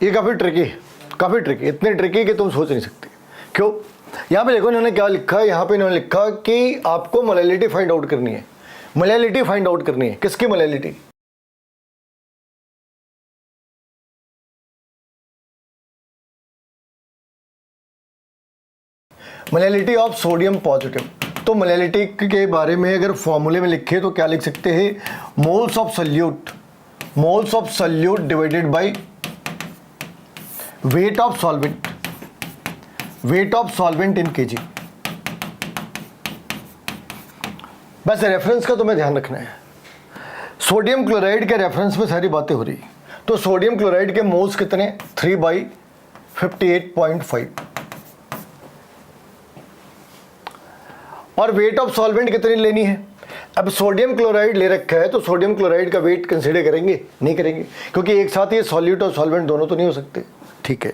ये काफ़ी ट्रिकी, इतनी ट्रिकी कि तुम सोच नहीं सकते। क्यों? यहाँ पे देखो इन्होंने क्या लिखा है, यहाँ पे इन्होंने लिखा कि आपको मोलैलिटी फाइंड आउट करनी है। मोलैलिटी फाइंड आउट करनी है, किसकी molality? Molality of sodium positive. तो मोलैलिटी के बारे में अगर फॉर्मूले में लिखे तो क्या लिख सकते हैं? Moles of solute divided by weight of solvent in KG. बस रेफरेंस का तुम्हें ध्यान रखना है। सोडियम क्लोराइड के रेफरेंस में सारी बातें हो रही। तो सोडियम क्लोराइड के मोल्स कितने? 3/58.5। और वेट ऑफ सॉल्वेंट कितनी लेनी है? अब सोडियम क्लोराइड ले रखा है तो सोडियम क्लोराइड का वेट कंसीडर करेंगे? नहीं करेंगे, क्योंकि एक साथ ये सॉल्यूट और सॉल्वेंट दोनों तो नहीं हो सकते। ठीक है।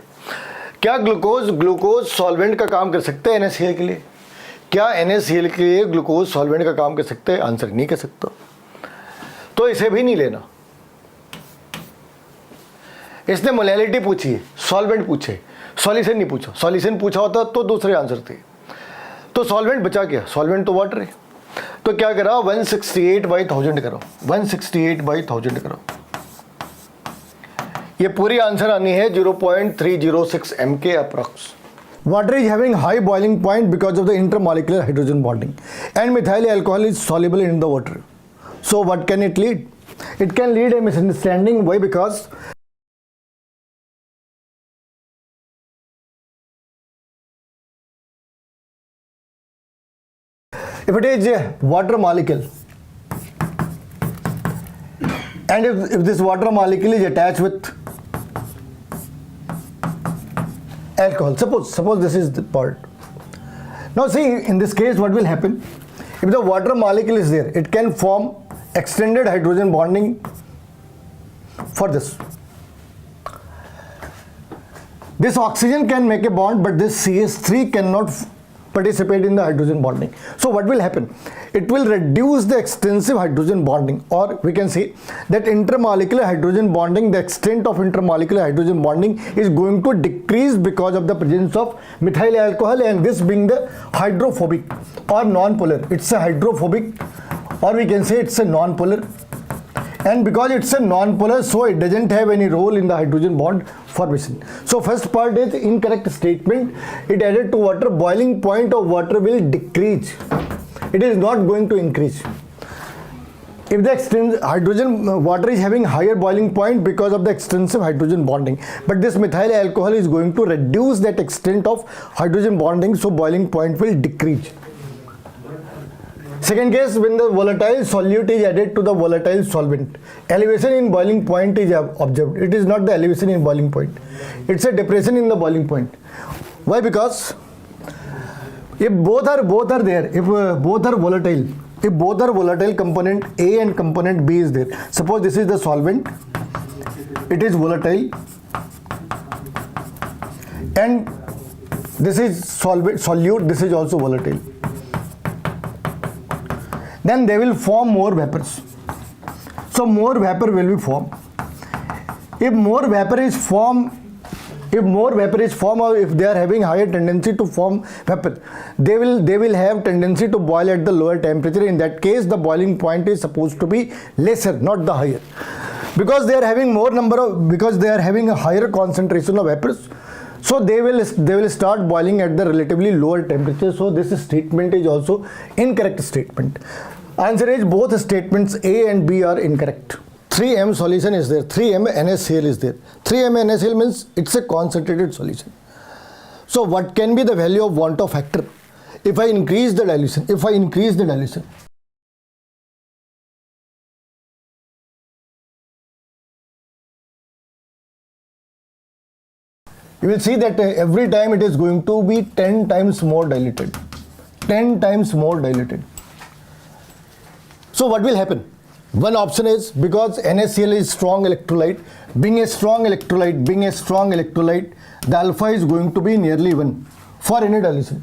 क्या ग्लूकोज सॉल्वेंट का काम कर सकते हैं NaCl के लिए? क्या NaCl के लिए ग्लूकोज सॉल्वेंट का काम कर सकते हैं? आंसर नहीं कर सकता। तो इसे भी नहीं लेना। इसने मोलैलिटी पूछी है, सॉल्वेंट पूछे, सॉल्यूशन नहीं पूछा। सॉल्यूशन पूछा होता तो दूसरे आंसर थे। तो सॉल्वेंट बचा क्या? सॉल्वेंट तो वाटर है। तो क्या करा? 168/1000 करो, 168/1000 करो। ये पूरी आंसर आनी है 0.306 mK approx. Water is having high boiling point because of the intermolecular hydrogen bonding, and methyl alcohol is soluble in the water. So what can it lead? It can lead a misunderstanding. Why? Because if it is a water molecule, and if this water molecule is attached with alcohol, suppose this is the part. Now see, in this case what will happen? If the water molecule is there, it can form extended hydrogen bonding for this. This oxygen can make a bond, but this CH3 cannot participate in the hydrogen bonding. So what will happen? It will reduce the extensive hydrogen bonding, or we can say that intermolecular hydrogen bonding, the extent of intermolecular hydrogen bonding is going to decrease because of the presence of methyl alcohol, and this being the hydrophobic or non-polar. It's a hydrophobic, or we can say it's a non-polar. And because it's a non-polar, so it doesn't have any role in the hydrogen bond formation. So first part is incorrect statement. It added to water, boiling point of water will decrease. It is not going to increase. If the water is having higher boiling point because of the extensive hydrogen bonding, but this methyl alcohol is going to reduce that extent of hydrogen bonding, so boiling point will decrease. Second case, when the volatile solute is added to the volatile solvent, elevation in boiling point is observed. It is not the elevation in boiling point, it's a depression in the boiling point. Why? Because if both are there, if both are volatile, component A and component B is there. Suppose this is the solvent, it is volatile, and this is solute, this is also volatile. Then they will form more vapors. So more vapor will be formed. If more vapor is formed, or if they are having higher tendency to form vapor, they will have tendency to boil at the lower temperature. In that case, the boiling point is supposed to be lesser, not the higher, because they are having because they are having a higher concentration of vapors. So they will start boiling at the relatively lower temperature. So this statement is also incorrect statement. Answer is both statements A and B are incorrect. 3M solution is there, 3M NaCl is there. 3M NaCl means it's a concentrated solution. So what can be the value of want of factor if I increase the dilution? You will see that every time it is going to be 10 times more diluted. 10 times more diluted. So what will happen? One option is, because NaCl is strong electrolyte, being a strong electrolyte, the alpha is going to be nearly 1 for any dilution.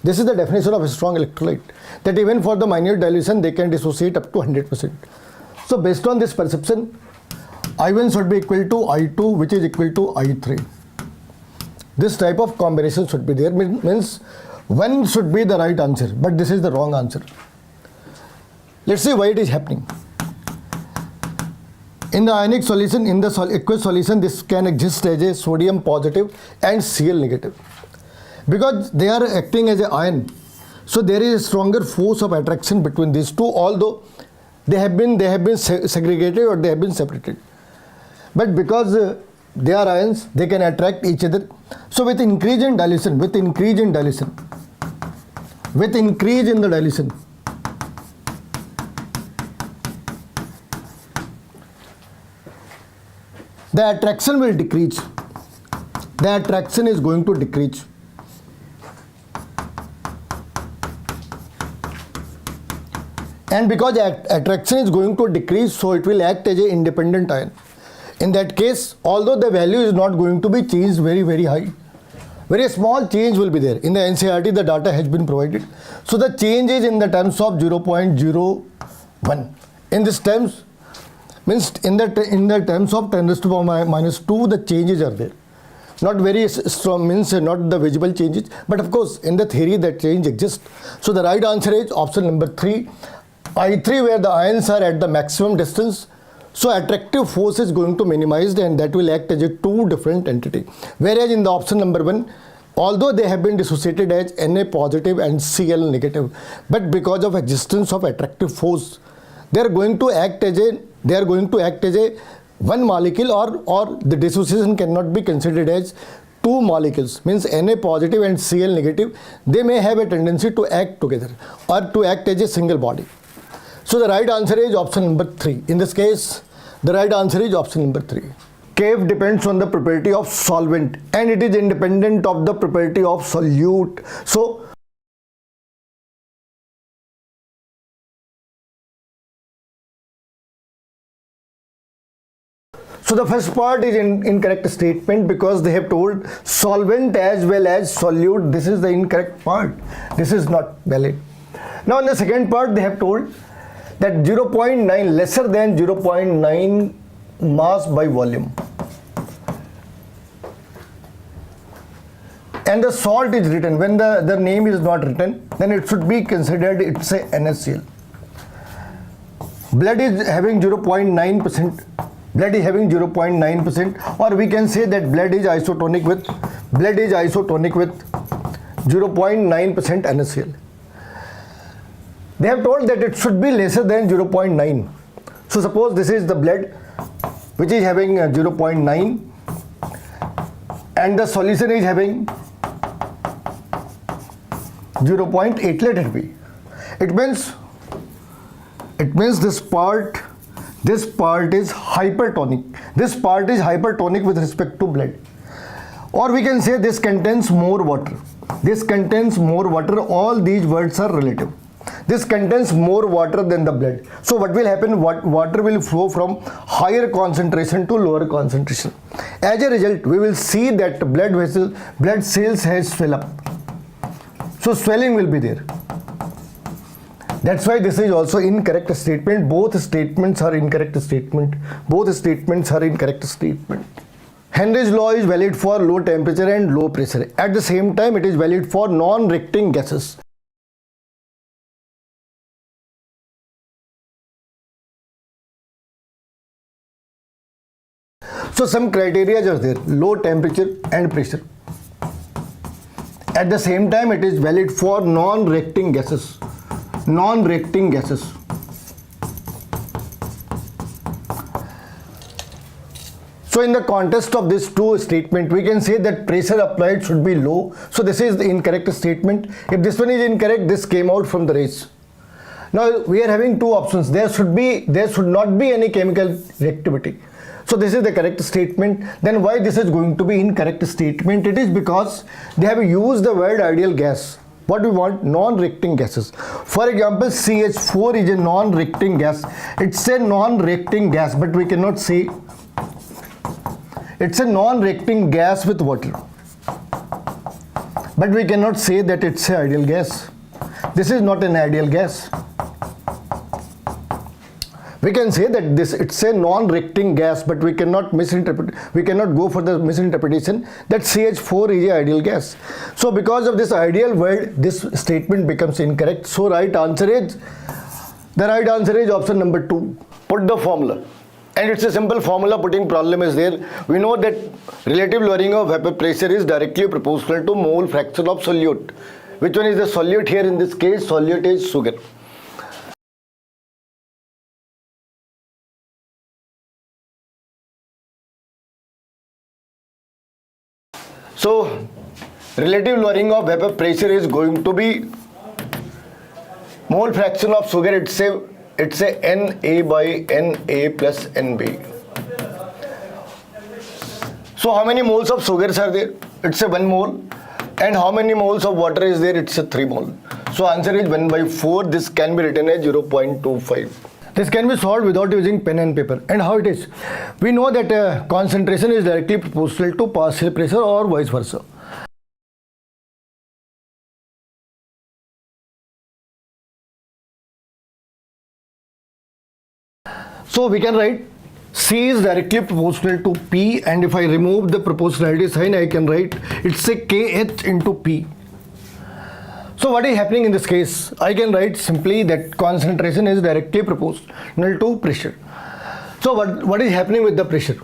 This is the definition of a strong electrolyte, that even for the minute dilution they can dissociate up to 100%. So based on this perception, I1 should be equal to I2, which is equal to I3. This type of combination should be there, means 1 should be the right answer, but this is the wrong answer. Let's see why it is happening. In the ionic solution, in the aqueous solution, this can exist as a sodium positive and Cl negative. Because they are acting as an ion, so there is a stronger force of attraction between these two, although they have been segregated or they have been separated. But because they are ions, they can attract each other. So with increase in dilution, with increase in the dilution, the attraction will decrease. The attraction is going to decrease. And because attraction is going to decrease, so it will act as an independent ion. In that case, although the value is not going to be changed very high, very small change will be there. In the NCERT, the data has been provided. So the change is in the terms of 0.01. In this terms, means in the terms of 10 raised to power minus 2, the changes are there. Not very strong, means not the visible changes, but of course in the theory that change exists. So the right answer is option number 3, I3, where the ions are at the maximum distance. So attractive force is going to minimize, and that will act as a two different entity. Whereas in the option number 1, although they have been dissociated as Na positive and Cl negative, but because of existence of attractive force, they are going to act as a one molecule, or the dissociation cannot be considered as two molecules, means Na positive and Cl negative, they may have a tendency to act together or to act as a single body. So the right answer is option number 3. In this case, the right answer is option number 3. Kf depends on the property of solvent and it is independent of the property of solute. So the first part is incorrect statement, because they have told solvent as well as solute. This is the incorrect part. This is not valid. Now in the second part, they have told that 0.9 lesser than 0.9 mass by volume, and the salt is written. When the name is not written, then it should be considered it's a NaCl. Blood is having 0.9%. Blood is having 0.9%, or we can say that blood is isotonic with 0.9% NaCl. They have told that it should be lesser than 0.9. So suppose this is the blood which is having 0.9 and the solution is having 0.8, let it be. It means this part is hypertonic. This part is hypertonic with respect to blood. Or we can say this contains more water. This contains more water. All these words are relative. This contains more water than the blood. So what will happen? Water will flow from higher concentration to lower concentration. As a result, we will see that blood cells has swell up. So swelling will be there. That's why this is also incorrect statement. Both statements are incorrect statement. Henry's law is valid for low temperature and low pressure. At the same time, it is valid for non-reacting gases. So some criteria are there: low temperature and pressure. At the same time, it is valid for non-reacting gases. So in the context of these two statements, we can say that pressure applied should be low. So this is the incorrect statement. If this one is incorrect, this came out from the race. Now we are having two options. There should not be any chemical reactivity. So this is the correct statement. Then why this is going to be incorrect statement? It is because they have used the word ideal gas. What we want? Non-reacting gases. For example, CH4 is a non-reacting gas. It's a non-reacting gas, but we cannot say it's a non-reacting gas with water. But we cannot say that it's an ideal gas. This is not an ideal gas. we can say that this it's a non-reacting gas, but we cannot misinterpret, we cannot go for the misinterpretation that CH4 is an ideal gas. So because of this ideal word, this statement becomes incorrect. So the right answer is option number 2. Put the formula. And it's a simple formula putting problem is there. We know that relative lowering of vapor pressure is directly proportional to mole fraction of solute. Which one is the solute here? In this case, solute is sugar. So relative lowering of vapor pressure is going to be mole fraction of sugar. It's a Na by Na plus Nb. So how many moles of sugars are there? It's a 1 mole. And how many moles of water is there? It's a 3 mole. So answer is 1 by 4. This can be written as 0.25. This can be solved without using pen and paper. And how it is? We know that concentration is directly proportional to partial pressure or vice versa. So we can write C is directly proportional to P, and if I remove the proportionality sign, I can write it's a KH into P. So what is happening in this case? I can write simply that concentration is directly proportional to pressure. So what is happening with the pressure?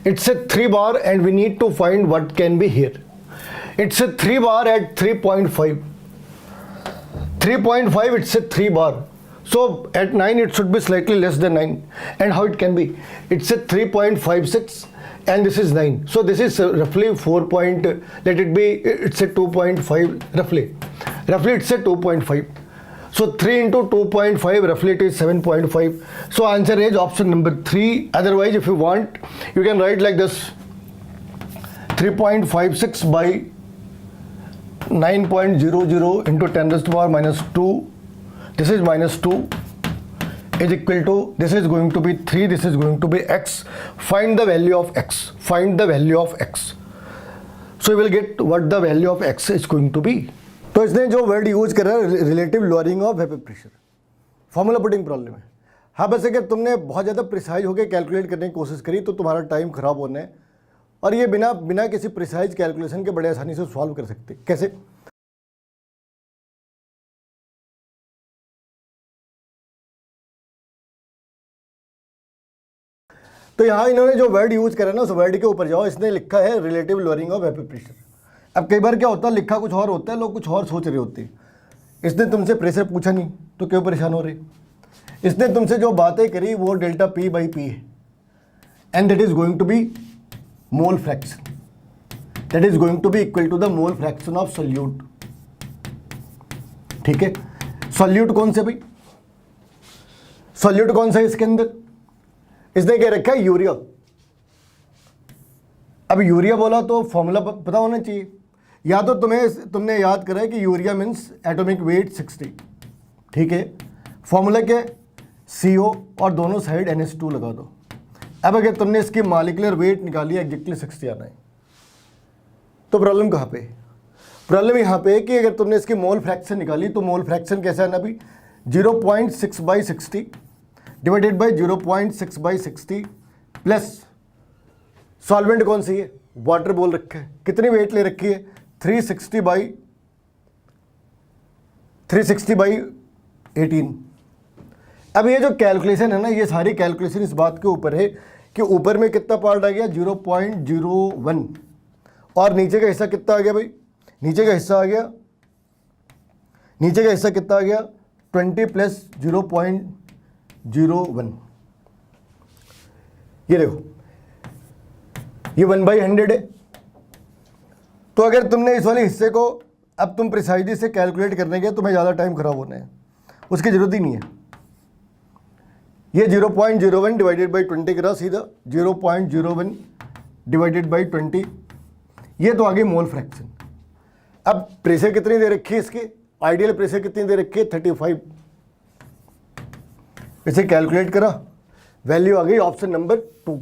It's a 3 bar and we need to find what can be here. It's a 3 bar at 3.5. 3.5, it's a 3 bar. So at 9 it should be slightly less than 9. And how it can be? It's a 3.56 and this is 9. So this is roughly 4 point, let it be, it's a 2.5 roughly. Roughly it's a 2.5. So 3 into 2.5 roughly it is 7.5. So answer is option number 3. Otherwise if you want, you can write like this: 3.56 by 9.00 into 10 raised to power minus 2. This is minus 2 is equal to, this is going to be 3, this is going to be x. Find the value of x. Find the value of x. So you will get what the value of x is going to be. तो इसने जो word use करा relative lowering of vapour pressure, formula putting problem है. हाँ, बस अगर तुमने बहुत ज़्यादा प्रिसाइज होकर कैलकुलेट करने की कोशिश करी तो तुम्हारा टाइम खराब होना है, और ये बिना किसी प्रिसाइज कैलकुलेशन के बड़े आसानी से सॉल्व कर सकते. कैसे? तो यहाँ इन्होंने जो वर्ड यूज करा ना, उस वर्ड के ऊपर जाओ. इसने लिखा है relative lowering of vapour pressure. अब कई बार क्या होता है, लिखा कुछ और होता है, लोग कुछ और सोच रहे होते हैं. इसने तुमसे प्रेशर पूछा नहीं तो क्यों परेशान हो रहे? इसने तुमसे जो बातें करी वो डेल्टा पी बाई पी है, and that is going to be mole fraction. That is going to be equal to the mole fraction of solute. ठीक है, सोल्यूट कौन से भाई? सोल्यूट कौन सा है इसके अंदर? इसने क्या रखा है? यूरिया. अब यूरिया बोला तो फॉर्मूला पता होना चाहिए. या तो तुमने याद करा है कि यूरिया मीन्स एटॉमिक वेट 60. ठीक है, फॉर्मूला क्या है? CO और दोनों साइड NH2 लगा दो. अब अगर तुमने इसकी मॉलिक्यूलर वेट निकाली एग्जैक्टली 60 आना है, तो प्रॉब्लम कहाँ पे? प्रॉब्लम यहाँ पे है कि अगर तुमने इसकी मोल फ्रैक्शन निकाली तो मोल फ्रैक्शन कैसा है ना भाई? 0.6 by 60 divided by 0.6 by 60 plus solvent कौन सी है? वाटर बोल रखा है. कितनी वेट ले रखी है? 360 by 18. अब ये जो कैलकुलेशन है ना, ये सारी कैलकुलेशन इस बात के ऊपर है कि ऊपर में कितना पार्ट आ गया? 0.01. और नीचे का हिस्सा कितना आ गया भाई? नीचे का हिस्सा कितना आ गया? 20 प्लस 0.01. ये देखो, ये 1/100 है. तो अगर तुमने इस वाले हिस्से को अब तुम प्रिसाइजली से कैलकुलेट करने गए, तुम्हें ज़्यादा टाइम खराब होना है, उसकी ज़रूरत ही नहीं है. ये 0.01 डिवाइडेड बाई 20 करा सीधा, 0.01 डिवाइडेड बाई 20. ये तो आगे मोल फ्रैक्शन. अब प्रेशर कितनी दे रखी है इसके? आइडियल प्रेशर कितनी दे रखी है? 35. इसे कैलकुलेट करा, वैल्यू आ गई ऑप्शन नंबर 2.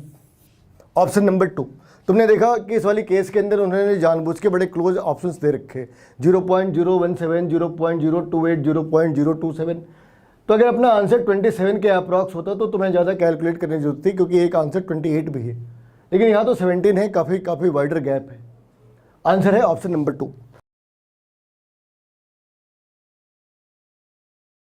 Option number 2. तुमने देखा कि इस वाली केस के अंदर उन्होंने जानबूझ के बड़े क्लोज ऑप्शंस दे रखे. 0.017, 0.028, 0.027. तो अगर अपना आंसर 27 के अप्रॉक्स होता तो तुम्हें ज़्यादा कैलकुलेट करने की जरूरत थी, क्योंकि एक आंसर 28 भी है, लेकिन यहाँ तो 17 है, काफ़ी वाइडर गैप है। आंसर है ऑप्शन नंबर 2।